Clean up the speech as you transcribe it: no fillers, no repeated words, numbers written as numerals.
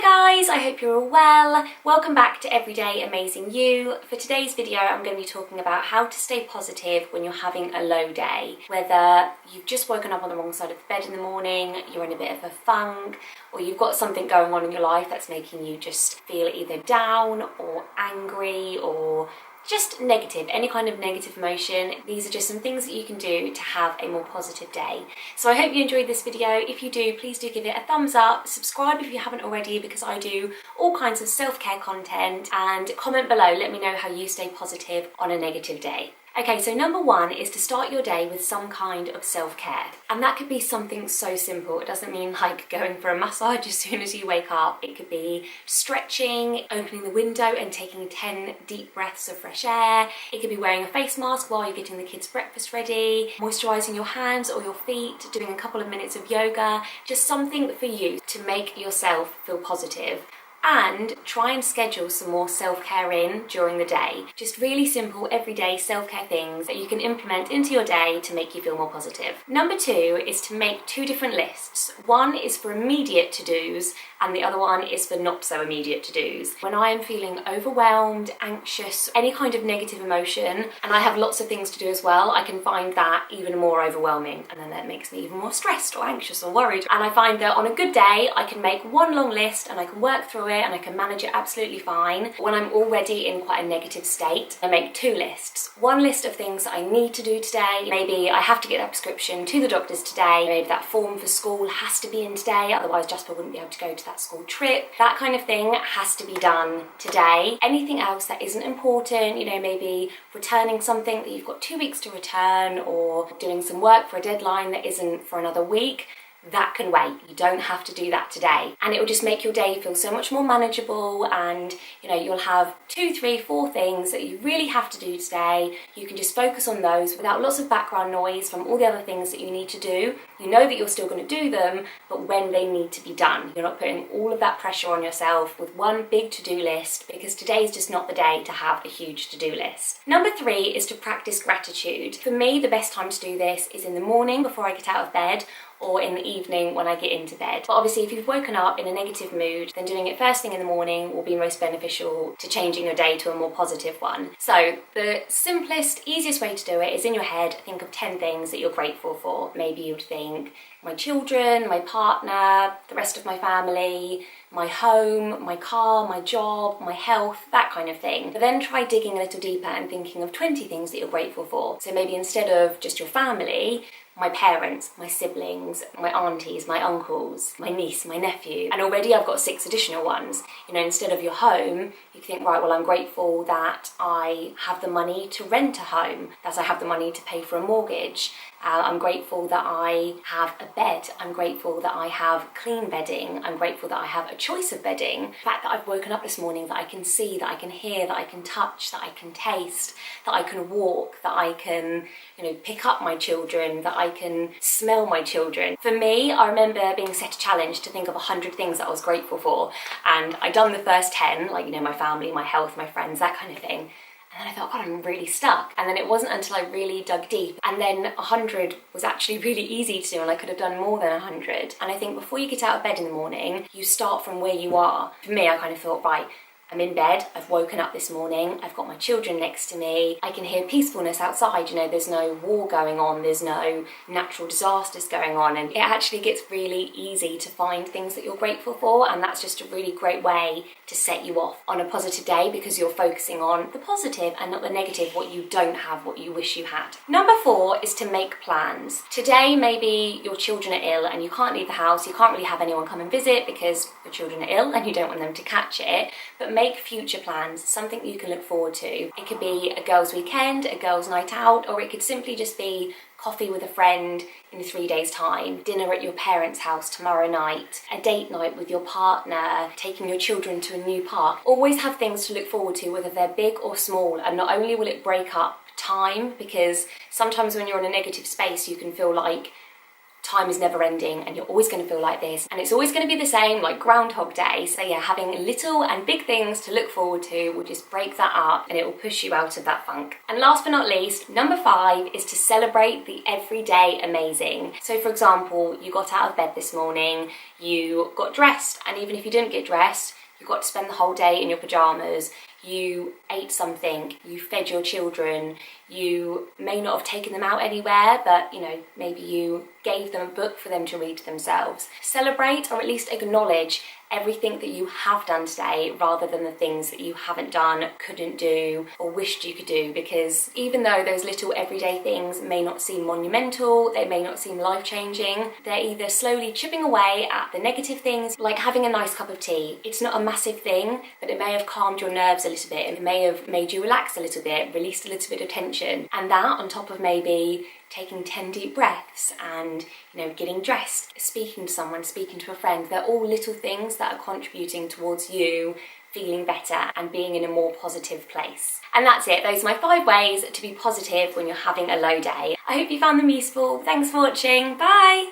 guys, I hope you're all well. Welcome back to Everyday Amazing You. For today's video, I'm going to be talking about how to stay positive when you're having a low day. Whether you've just woken up on the wrong side of the bed in the morning, you're in a bit of a funk, or you've got something going on in your life that's making you just feel either down or angry or just negative, any kind of negative emotion. These are just some things that you can do to have a more positive day. So I hope you enjoyed this video. If you do, please do give it a thumbs up, subscribe if you haven't already, because I do all kinds of self-care content, and comment below, let me know how you stay positive on a negative day. Okay, so number one is to start your day with some kind of self-care. And that could be something so simple. It doesn't mean like going for a massage as soon as you wake up. It could be stretching, opening the window and taking 10 deep breaths of fresh air. It could be wearing a face mask while you're getting the kids' breakfast ready, moisturising your hands or your feet, doing a couple of minutes of yoga, just something for you to make yourself feel positive. And try and schedule some more self-care in during the day. Just really simple, everyday self-care things that you can implement into your day to make you feel more positive. Number two is to make two different lists. One is for immediate to-dos and the other one is for not so immediate to-dos. When I am feeling overwhelmed, anxious, any kind of negative emotion, and I have lots of things to do as well, I can find that even more overwhelming, and then that makes me even more stressed or anxious or worried. And I find that on a good day, I can make one long list and I can work through it and I can manage it absolutely fine. When I'm already in quite a negative state, I make two lists. One list of things that I need to do today. Maybe I have to get that prescription to the doctors today. Maybe that form for school has to be in today, otherwise Jasper wouldn't be able to go to that school trip. That kind of thing has to be done today. Anything else that isn't important, you know, maybe returning something that you've got 2 weeks to return, or doing some work for a deadline that isn't for another week, that can wait. You don't have to do that today. And it will just make your day feel so much more manageable, and you know, you'll have 2, 3, 4 things that you really have to do today. You can just focus on those without lots of background noise from all the other things that you need to do. You know that you're still going to do them, but when they need to be done. You're not putting all of that pressure on yourself with one big to-do list, because today is just not the day to have a huge to-do list. Number three is to practice gratitude. For me, the best time to do this is in the morning before I get out of bed, or in the evening when I get into bed. But obviously if you've woken up in a negative mood, then doing it first thing in the morning will be most beneficial to changing your day to a more positive one. So the simplest, easiest way to do it is in your head, think of 10 things that you're grateful for. Maybe you'd think, my children, my partner, the rest of my family, my home, my car, my job, my health, that kind of thing. But then try digging a little deeper and thinking of 20 things that you're grateful for. So maybe instead of just your family, my parents, my siblings, my aunties, my uncles, my niece, my nephew, and already I've got 6 additional ones. You know, instead of your home, you can think, right, well, I'm grateful that I have the money to rent a home, that I have the money to pay for a mortgage. I'm grateful that I have a bed. I'm grateful that I have clean bedding. I'm grateful that I have a choice of bedding. The fact that I've woken up this morning, that I can see, that I can hear, that I can touch, that I can taste, that I can walk, that I can, you know, pick up my children, that I can smell my children. For me, I remember being set a challenge to think of 100 things that I was grateful for. And I'd done the first 10, like, you know, my family, my health, my friends, that kind of thing. And then I thought, God, I'm really stuck. And then it wasn't until I really dug deep. And then 100 was actually really easy to do, and I could have done more than 100. And I think before you get out of bed in the morning, you start from where you are. For me, I kind of thought, right, I'm in bed, I've woken up this morning, I've got my children next to me, I can hear peacefulness outside, you know, there's no war going on, there's no natural disasters going on, and it actually gets really easy to find things that you're grateful for, and that's just a really great way to set you off on a positive day, because you're focusing on the positive and not the negative, what you don't have, what you wish you had. Number 4 is to make plans. Today, maybe your children are ill and you can't leave the house, you can't really have anyone come and visit because your children are ill and you don't want them to catch it, but make future plans, something that you can look forward to. It could be a girls' weekend, a girls' night out, or it could simply just be coffee with a friend in 3 days' time, dinner at your parents' house tomorrow night, a date night with your partner, taking your children to a new park. Always have things to look forward to, whether they're big or small, and not only will it break up time, because sometimes when you're in a negative space you can feel like time is never ending and you're always going to feel like this and it's always going to be the same, like Groundhog Day. So yeah, having little and big things to look forward to will just break that up and it will push you out of that funk. And last but not least, number 5 is to celebrate the everyday amazing. So for example, you got out of bed this morning, you got dressed, and even if you didn't get dressed, you got to spend the whole day in your pajamas, you ate something, you fed your children, you may not have taken them out anywhere, but you know, maybe you gave them a book for them to read to themselves. Celebrate, or at least acknowledge, everything that you have done today rather than the things that you haven't done, couldn't do, or wished you could do, because even though those little everyday things may not seem monumental, they may not seem life-changing, they're either slowly chipping away at the negative things, like having a nice cup of tea. It's not a massive thing, but it may have calmed your nerves a little bit, and it may have made you relax a little bit, released a little bit of tension, and that on top of maybe taking 10 deep breaths and, you know, getting dressed, speaking to someone, speaking to a friend, they're all little things that are contributing towards you feeling better and being in a more positive place. And that's it. Those are my 5 ways to be positive when you're having a low day. I hope you found them useful. Thanks for watching. Bye!